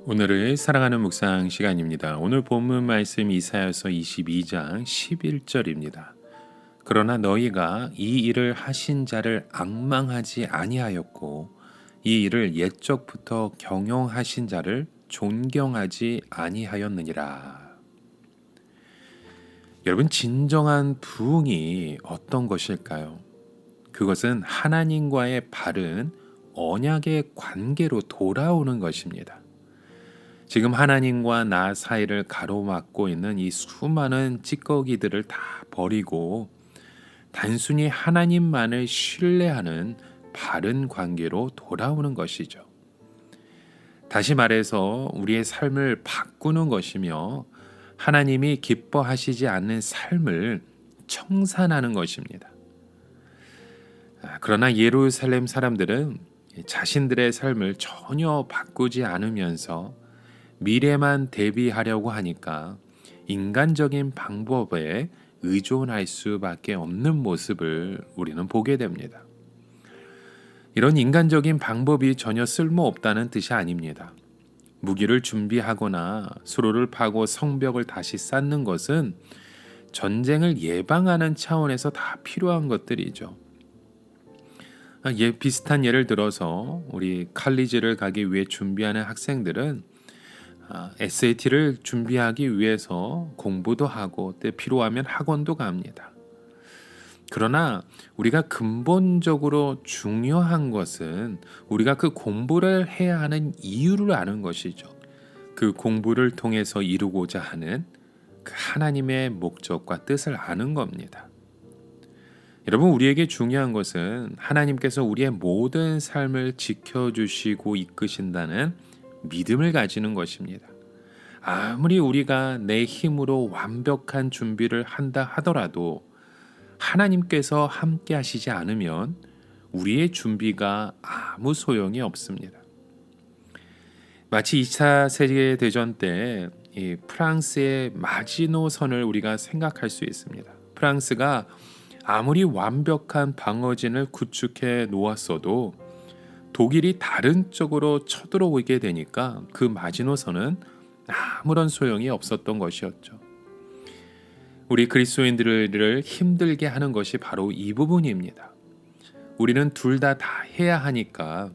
오늘을 사랑하는 묵상 시간입니다. 오늘 본문 말씀 이사야서 22장 11절입니다. 그러나 너희가 이 일을 하신 자를 앙망하지 아니하였고 이 일을 옛적부터 경영하신 자를 존경하지 아니하였느니라. 여러분, 진정한 부흥이 어떤 것일까요? 그것은 하나님과의 바른 언약의 관계로 돌아오는 것입니다. 지금 하나님과 나 사이를 가로막고 있는 이 수많은 찌꺼기들을 다 버리고 단순히 하나님만을 신뢰하는 바른 관계로 돌아오는 것이죠. 다시 말해서 우리의 삶을 바꾸는 것이며 하나님이 기뻐하시지 않는 삶을 청산하는 것입니다. 그러나 예루살렘 사람들은 자신들의 삶을 전혀 바꾸지 않으면서 미래만 대비하려고 하니까 인간적인 방법에 의존할 수밖에 없는 모습을 우리는 보게 됩니다. 이런 인간적인 방법이 전혀 쓸모없다는 뜻이 아닙니다. 무기를 준비하거나 수로를 파고 성벽을 다시 쌓는 것은 전쟁을 예방하는 차원에서 다 필요한 것들이죠. 비슷한 예를 들어서 우리 칼리지를 가기 위해 준비하는 학생들은 SAT를 준비하기 위해서 공부도 하고 때 필요하면 학원도 갑니다. 그러나 우리가 근본적으로 중요한 것은 우리가 그 공부를 해야 하는 이유를 아는 것이죠. 그 공부를 통해서 이루고자 하는 그 하나님의 목적과 뜻을 아는 겁니다. 여러분, 우리에게 중요한 것은 하나님께서 우리의 모든 삶을 지켜주시고 이끄신다는 믿음을 가지는 것입니다. 아무리 우리가 내 힘으로 완벽한 준비를 한다 하더라도 하나님께서 함께 하시지 않으면 우리의 준비가 아무 소용이 없습니다. 마치 2차 세계대전 때 이 프랑스의 마지노선을 우리가 생각할 수 있습니다. 프랑스가 아무리 완벽한 방어진을 구축해 놓았어도 독일이 다른 쪽으로 쳐들어오게 되니까 그 마지노선은 아무런 소용이 없었던 것이었죠. 우리 그리스도인들을 힘들게 하는 것이 바로 이 부분입니다. 우리는 둘 다 해야 하니까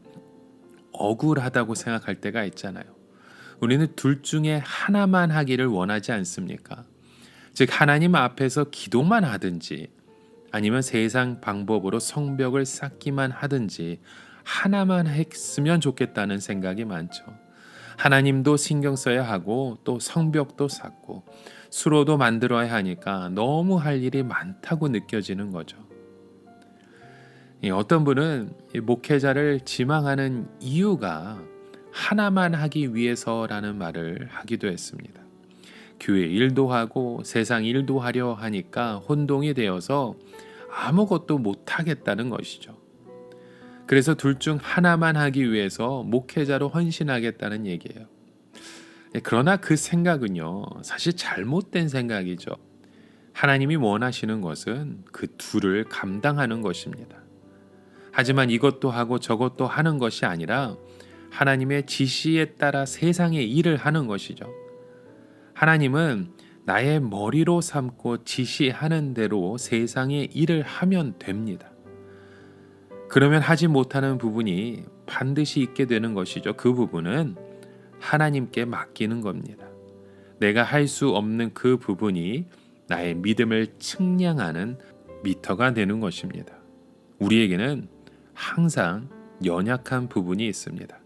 억울하다고 생각할 때가 있잖아요. 우리는 둘 중에 하나만 하기를 원하지 않습니까? 즉 하나님 앞에서 기도만 하든지 아니면 세상 방법으로 성벽을 쌓기만 하든지 하나만 했으면 좋겠다는 생각이 많죠. 하나님도 신경 써야 하고 또 성벽도 쌓고 수로도 만들어야 하니까 너무 할 일이 많다고 느껴지는 거죠. 어떤 분은 목회자를 지망하는 이유가 하나만 하기 위해서라는 말을 하기도 했습니다. 교회 일도 하고 세상 일도 하려 하니까 혼동이 되어서 아무것도 못하겠다는 것이죠. 그래서 둘 중 하나만 하기 위해서 목회자로 헌신하겠다는 얘기예요. 그러나 그 생각은요, 사실 잘못된 생각이죠. 하나님이 원하시는 것은 그 둘을 감당하는 것입니다. 하지만 이것도 하고 저것도 하는 것이 아니라 하나님의 지시에 따라 세상의 일을 하는 것이죠. 하나님은 나의 머리로 삼고 지시하는 대로 세상의 일을 하면 됩니다. 그러면 하지 못하는 부분이 반드시 있게 되는 것이죠. 그 부분은 하나님께 맡기는 겁니다. 내가 할 수 없는 그 부분이 나의 믿음을 측량하는 미터가 되는 것입니다. 우리에게는 항상 연약한 부분이 있습니다.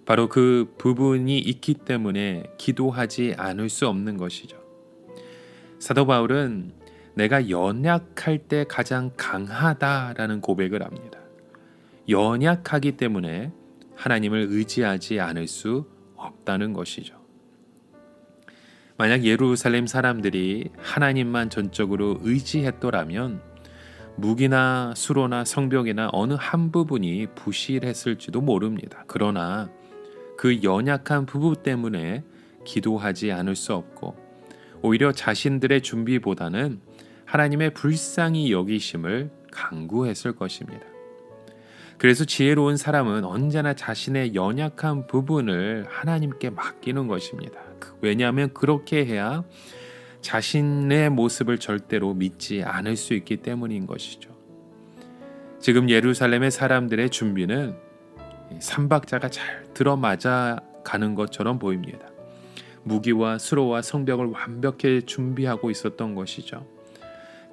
바로 그 부분이 있기 때문에 기도하지 않을 수 없는 것이죠. 사도 바울은 내가 연약할 때 가장 강하다라는 고백을 합니다. 연약하기 때문에 하나님을 의지하지 않을 수 없다는 것이죠. 만약 예루살렘 사람들이 하나님만 전적으로 의지했더라면 무기나 수로나 성벽이나 어느 한 부분이 부실했을지도 모릅니다. 그러나 그 연약한 부분 때문에 기도하지 않을 수 없고 오히려 자신들의 준비보다는 하나님의 불쌍히 여기심을 간구했을 것입니다. 그래서 지혜로운 사람은 언제나 자신의 연약한 부분을 하나님께 맡기는 것입니다. 왜냐하면 그렇게 해야 자신의 모습을 절대로 믿지 않을 수 있기 때문인 것이죠. 지금 예루살렘의 사람들의 준비는 삼박자가 잘 들어맞아 가는 것처럼 보입니다. 무기와 수로와 성벽을 완벽히 준비하고 있었던 것이죠.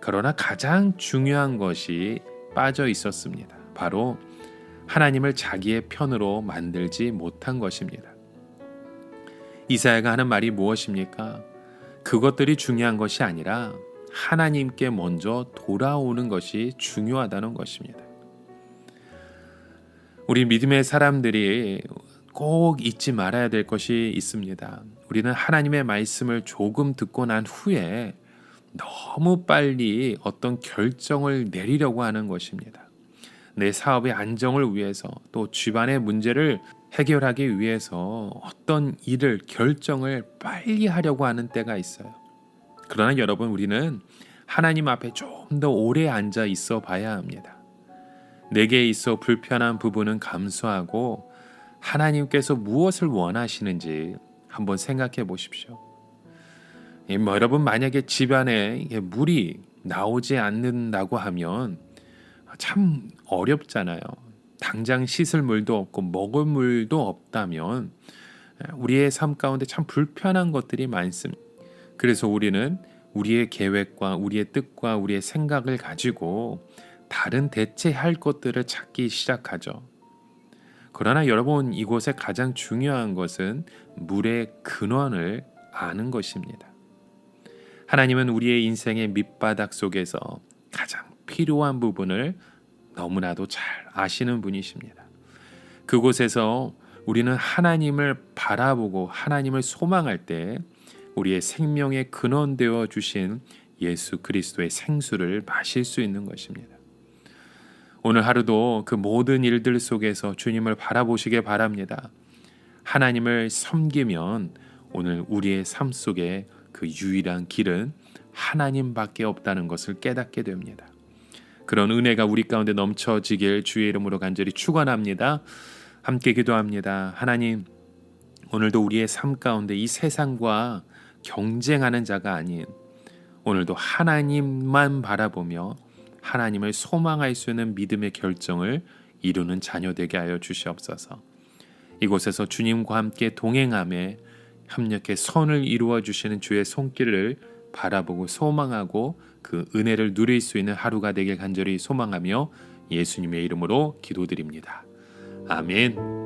그러나 가장 중요한 것이 빠져 있었습니다. 바로 하나님을 자기의 편으로 만들지 못한 것입니다. 이사야가 하는 말이 무엇입니까? 그것들이 중요한 것이 아니라 하나님께 먼저 돌아오는 것이 중요하다는 것입니다. 우리 믿음의 사람들이 꼭 잊지 말아야 될 것이 있습니다. 우리는 하나님의 말씀을 조금 듣고 난 후에 너무 빨리 어떤 결정을 내리려고 하는 것입니다. 내 사업의 안정을 위해서 또 집안의 문제를 해결하기 위해서 어떤 일을 결정을 빨리 하려고 하는 때가 있어요. 그러나 여러분, 우리는 하나님 앞에 좀 더 오래 앉아 있어 봐야 합니다. 내게 있어 불편한 부분은 감수하고 하나님께서 무엇을 원하시는지 한번 생각해 보십시오. 여러분, 만약에 집안에 물이 나오지 않는다고 하면 참 어렵잖아요. 당장 씻을 물도 없고 먹을 물도 없다면 우리의 삶 가운데 참 불편한 것들이 많습니다. 그래서 우리는 우리의 계획과 우리의 뜻과 우리의 생각을 가지고 다른 대체할 것들을 찾기 시작하죠. 그러나 여러분, 이곳에 가장 중요한 것은 물의 근원을 아는 것입니다. 하나님은 우리의 인생의 밑바닥 속에서 가장 필요한 부분을 너무나도 잘 아시는 분이십니다. 그곳에서 우리는 하나님을 바라보고 하나님을 소망할 때 우리의 생명의 근원 되어 주신 예수 그리스도의 생수를 마실 수 있는 것입니다. 오늘 하루도 그 모든 일들 속에서 주님을 바라보시기 바랍니다. 하나님을 섬기면 오늘 우리의 삶 속에 그 유일한 길은 하나님밖에 없다는 것을 깨닫게 됩니다. 그런 은혜가 우리 가운데 넘쳐지길 주의 이름으로 간절히 축원합니다. 함께 기도합니다. 하나님, 오늘도 우리의 삶 가운데 이 세상과 경쟁하는 자가 아닌 오늘도 하나님만 바라보며 하나님을 소망할 수 있는 믿음의 결정을 이루는 자녀 되게 하여 주시옵소서. 이곳에서 주님과 함께 동행하며 협력해 선을 이루어 주시는 주의 손길을 바라보고 소망하고 그 은혜를 누릴 수 있는 하루가 되길 간절히 소망하며 예수님의 이름으로 기도드립니다. 아멘.